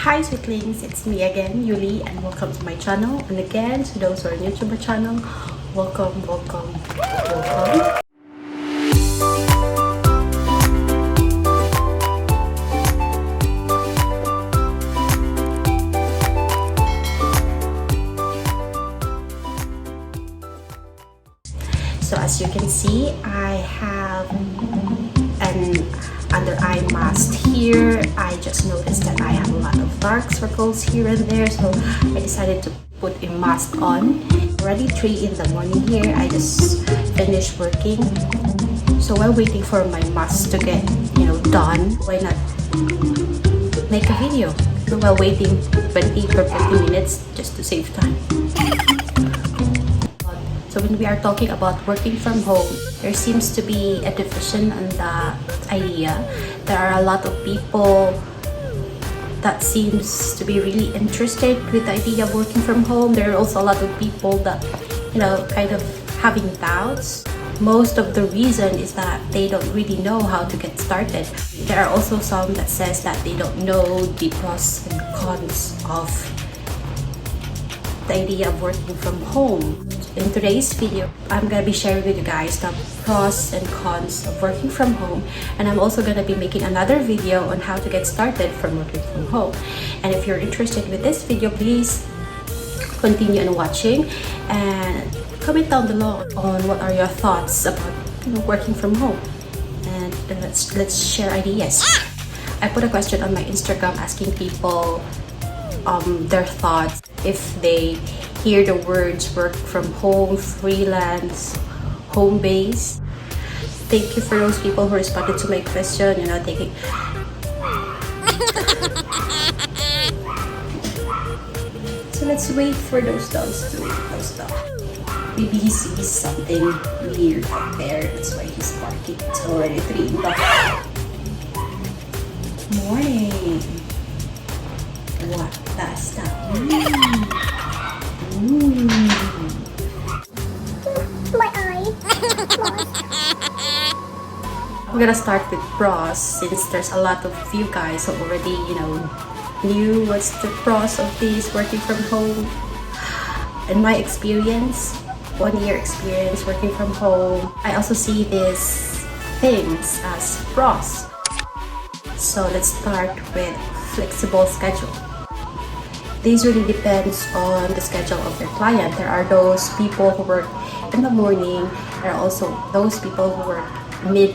Hi sweetlings, it's me again, Yuli, and welcome to my channel. And again, to those who are new to my channel, welcome. So as you can see, I have an under eye mask here. I just noticed that I have a lot of dark circles here and there, so I decided to put a mask on. Already 3 in the morning here. I just finished working, so while waiting for my mask to get done, why not make a video while waiting 20 or 50 minutes just to save time. So when we are talking about working from home, there seems to be a division on the idea. There are a lot of people that seems to be really interested with the idea of working from home. There are also a lot of people that, kind of having doubts. Most of the reason is that they don't really know how to get started. There are also some that says that they don't know the pros and cons of the idea of working from home. In today's video, I'm gonna be sharing with you guys the pros and cons of working from home, and I'm also gonna be making another video on how to get started from working from home. And if you're interested with this video, please continue on watching and comment down below on what are your thoughts about working from home, and let's share ideas. I put a question on my Instagram asking people their thoughts if they hear the words work from home, freelance, home base. Thank you for those people who responded to my question, taking so let's wait for those dogs to stop. Maybe he sees something weird out there, that's why he's barking. It's already 3 o'clock. Morning. What does that mean? My eye. I'm gonna start with pros, since there's a lot of you guys who already knew what's the pros of this working from home. In my experience, 1 year experience working from home, I also see these things as pros. So let's start with flexible schedule. This really depends on the schedule of your client. There are those people who work in the morning. There are also those people who work mid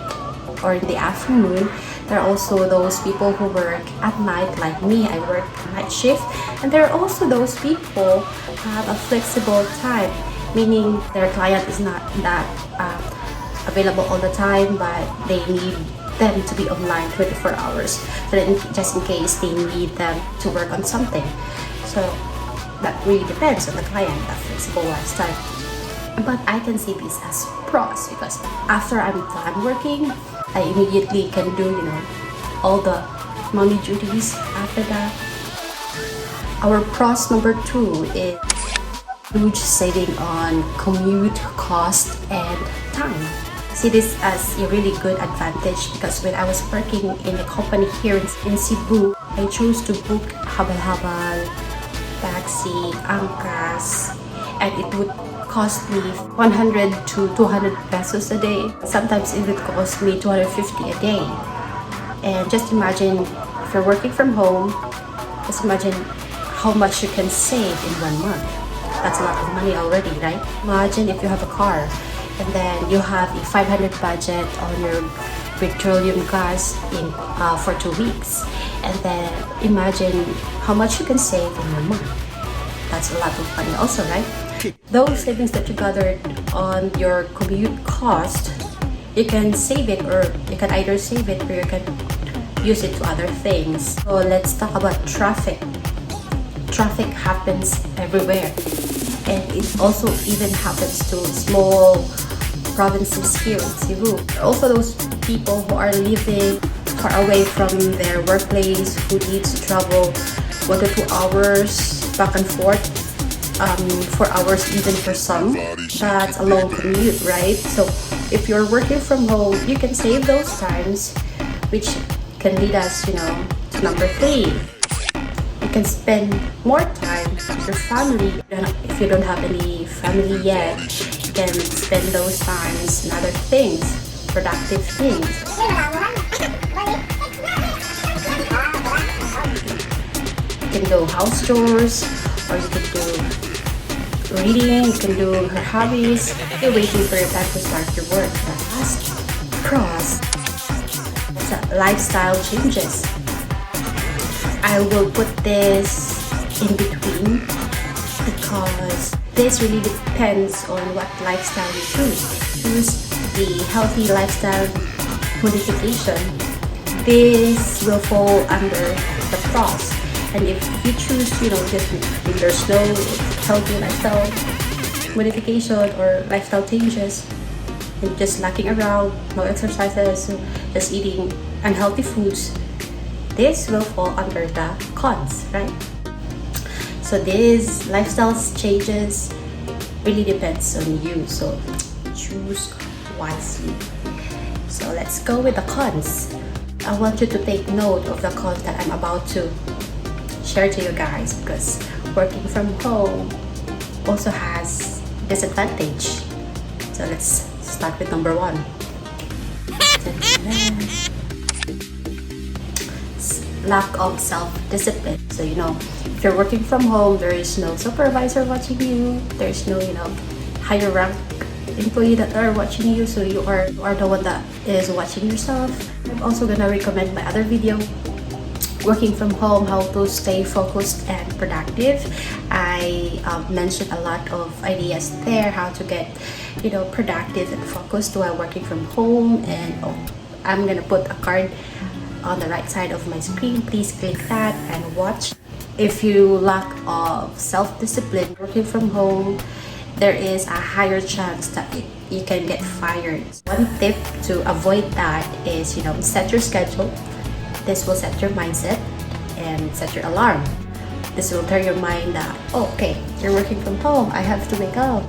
or in the afternoon. There are also those people who work at night, like me. I work night shift. And there are also those people who have a flexible time, meaning their client is not that available all the time, but they need them to be online 24 hours. So that just in case they need them to work on something. So that really depends on the client, that flexible lifestyle. But I can see this as pros because after I'm done working, I immediately can do, all the mommy duties after that. Our pros number 2 is huge saving on commute cost and time. See this as a really good advantage because when I was working in a company here in Cebu, I chose to book habal-habal, taxi, angkas, and it would cost me 100 to 200 pesos a day. Sometimes it would cost me 250 a day. And just imagine if you're working from home, just imagine how much you can save in 1 month. That's a lot of money already, right? Imagine if you have a car and then you have a 500 budget on your petroleum gas for 2 weeks, and then imagine how much you can save in 1 month. That's a lot of money also, right? Those savings that you gathered on your commute cost, you can save it, or you can either save it or you can use it to other things. So let's talk about traffic. Traffic happens everywhere, and it also even happens to small provinces here in Cebu. There are also those people who are living far away from their workplace, who needs to travel 1 to 2 hours back and forth, 4 hours even for some. That's a long commute, right? So if you're working from home, you can save those times, which can lead us, to number 3. You can spend more time with your family. If you don't have any family yet, you can spend those times in other things, productive things. You can do house chores, or you can do reading, you can do her hobbies. You're waiting for your time to start your work. The last cross is lifestyle changes. I will put this in between because this really depends on what lifestyle you choose. Choose the healthy lifestyle modification. This will fall under the pros. And if you choose, just if there's no healthy lifestyle modification or lifestyle changes, and just lacking around, no exercises, just eating unhealthy foods, this will fall under the cons, right? So these lifestyle changes really depends on you, so choose wisely. So let's go with the cons. I want you to take note of the cons that I'm about to share to you guys, because working from home also has disadvantage. So let's start with number 1. Lack of self-discipline. So if you're working from home, there is no supervisor watching you, there's no higher rank employee that are watching you, so you are the one that is watching yourself. I'm also gonna recommend my other video, working from home, how to stay focused and productive. I mentioned a lot of ideas there, how to get productive and focused while working from home, and I'm gonna put a card on the right side of my screen. Please click that and watch. If you lack of self-discipline working from home, there is a higher chance that you can get fired. One tip to avoid that is set your schedule. This will set your mindset, and set your alarm. This will tell your mind that, okay, you're working from home, I have to wake up,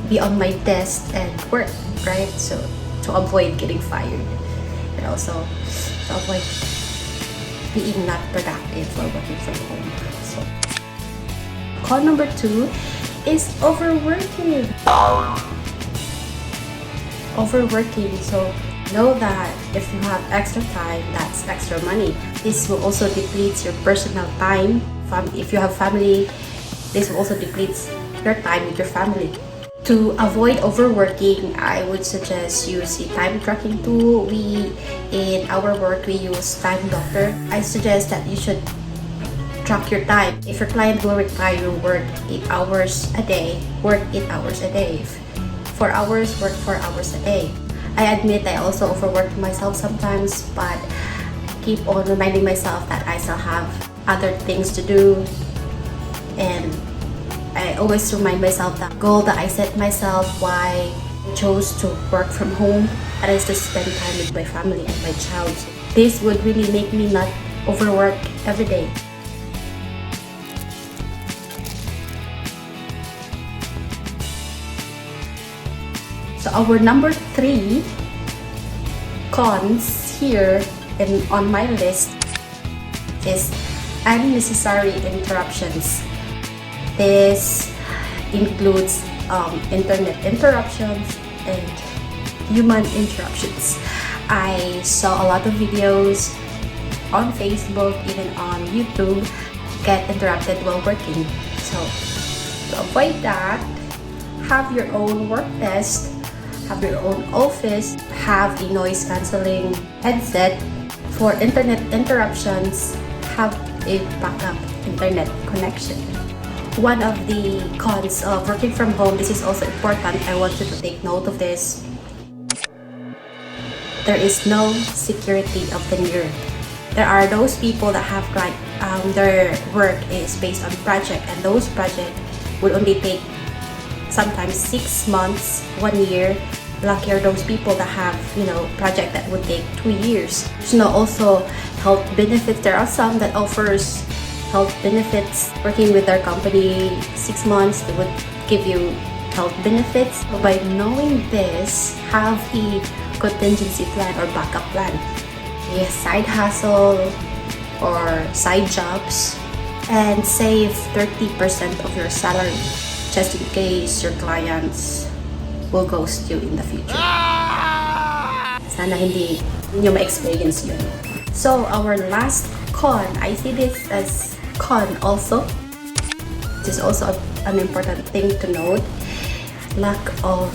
be on my desk and work, right? So to avoid getting fired, and also to avoid being not productive while working from home. So con number 2 is overworking. So know that if you have extra time, that's extra money. This will also deplete your personal time. If you have family, this will also deplete your time with your family. To avoid overworking, I would suggest use a time tracking tool. In our work, we use Time Doctor. I suggest that you should track your time. If your client will require you work 8 hours a day, work 8 hours a day. 4 hours, work 4 hours a day. I admit I also overwork myself sometimes, but keep on reminding myself that I still have other things to do, and I always remind myself that goal that I set myself, why I chose to work from home, and is to spend time with my family and my child. This would really make me not overwork every day. So our number 3 cons here and on my list is unnecessary interruptions. This includes internet interruptions and human interruptions. I saw a lot of videos on Facebook, even on YouTube, get interrupted while working. So to avoid that, have your own work desk, have your own office, have a noise cancelling headset. For internet interruptions, have a backup internet connection. One of the cons of working from home, this is also important, I want you to take note of this. There is no security of tenure. There are those people that have their work is based on project, and those projects will only take sometimes 6 months, 1 year. Lucky are those people that have project that would take 2 years. There's also health benefits. There are some that offers health benefits. Working with their company 6 months, they would give you health benefits. So by knowing this, have a contingency plan or backup plan. A side hustle or side jobs. and save 30% of your salary just in case your clients will ghost you in the future. Sana hindi nyo ma-experience yun. So, our last con, I see this as con also. This is also an important thing to note. Lack of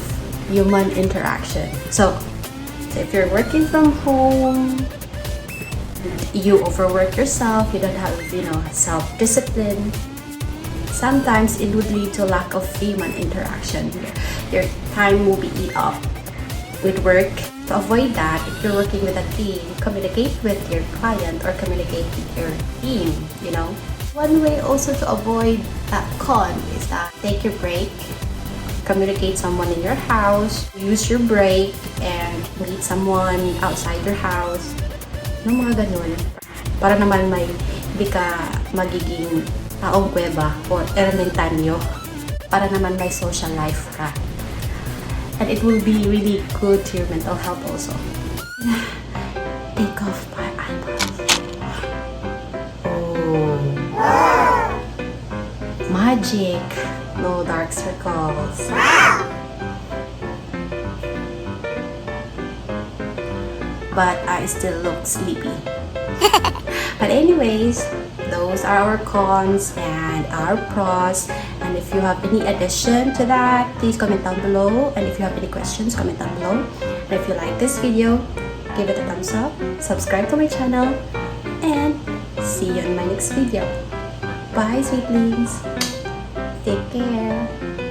human interaction. So if you're working from home, you overwork yourself, you don't have, self-discipline, sometimes it would lead to lack of human interaction. Your time will be eat up with work. To avoid that, if you're working with a team, communicate with your client or communicate with your team, One way also to avoid that con is that take your break, communicate someone in your house, use your break, and meet someone outside your house. Mga ganun. Para naman hindi ka magiging taong kuweba or ermitanyo. Para naman may social life ka. And it will be really good to your mental health also. Take off my eyebrows. Oh. Magic. No dark circles. But I still look sleepy. But anyways, those are our cons and our pros. And if you have any addition to that, please comment down below. And if you have any questions, comment down below. And if you like this video, give it a thumbs up, subscribe to my channel, and see you in my next video. Bye, sweetlings. Take care.